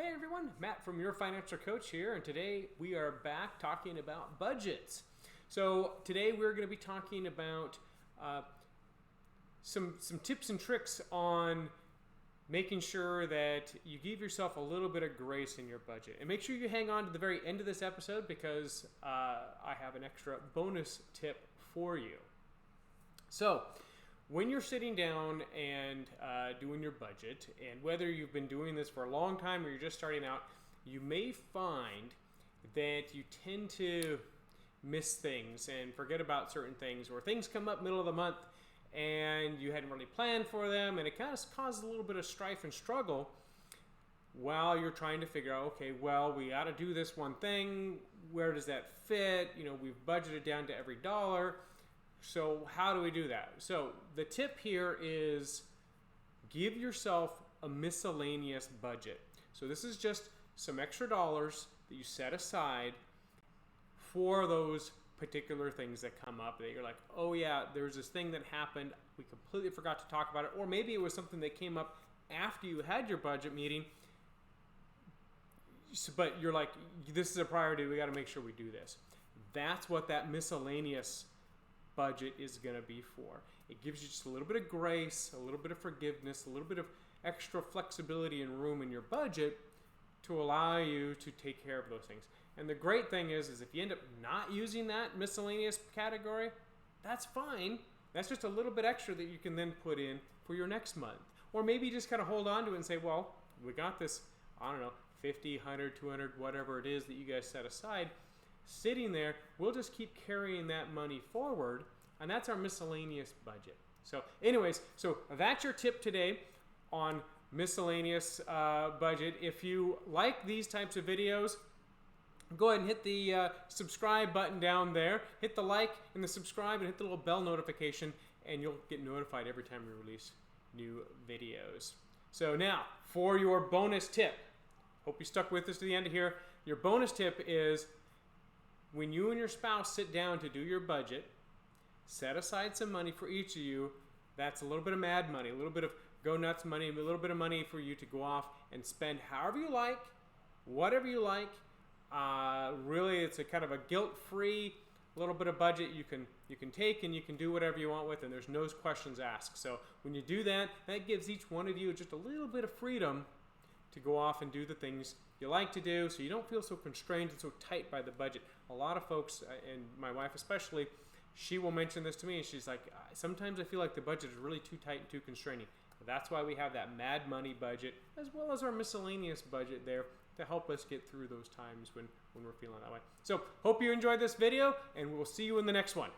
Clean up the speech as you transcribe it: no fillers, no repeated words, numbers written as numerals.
Hey everyone, Matt from Your Financial Coach here, and today we are back talking about budgets. So today we're going to be talking about some tips and tricks on making sure that you give yourself a little bit of grace in your budget. And make sure you hang on to the very end of this episode because I have an extra bonus tip for you. So when you're sitting down and doing your budget, and whether you've been doing this for a long time or you're just starting out, you may find that you tend to miss things and forget about certain things, or things come up middle of the month and you hadn't really planned for them, and it kind of causes a little bit of strife and struggle while you're trying to figure out, okay, well, we got to do this one thing. Where does that fit? You know, we've budgeted down to every dollar. So how do we do that? So the tip here is give yourself a miscellaneous budget. So this is just some extra dollars that you set aside for those particular things that come up that you're like, oh yeah, there's this thing that happened, we completely forgot to talk about it, or maybe it was something that came up after you had your budget meeting, but you're like, this is a priority, we got to make sure we do this. That's what that miscellaneous budget is going to be for. It gives you just a little bit of grace, a little bit of forgiveness, a little bit of extra flexibility and room in your budget to allow you to take care of those things. And the great thing is if you end up not using that miscellaneous category, that's fine. That's just a little bit extra that you can then put in for your next month. Or maybe just kind of hold on to it and say, well, we got this, I don't know, 50, 100, 200, whatever it is that you guys set aside, sitting there, we'll just keep carrying that money forward, and that's our miscellaneous budget. So anyways, so that's your tip today on miscellaneous budget. If you like these types of videos, go ahead and hit the subscribe button down there, hit the like and the subscribe, and hit the little bell notification, and you'll get notified every time we release new videos. So now for your bonus tip, hope you stuck with us to the end of here. Your bonus tip is, when you and your spouse sit down to do your budget, set aside some money for each of you. That's a little bit of mad money, a little bit of go nuts money, a little bit of money for you to go off and spend however you like, whatever you like. Really, it's a kind of a guilt-free little bit of budget you can take, and you can do whatever you want with, and there's no questions asked. So when you do that, that gives each one of you just a little bit of freedom to go off and do the things you like to do, so you don't feel so constrained and so tight by the budget. A lot of folks, and my wife especially, she will mention this to me, and she's like, sometimes I feel like the budget is really too tight and too constraining. That's why we have that mad money budget, as well as our miscellaneous budget there, to help us get through those times when we're feeling that way. So hope you enjoyed this video, and we'll see you in the next one.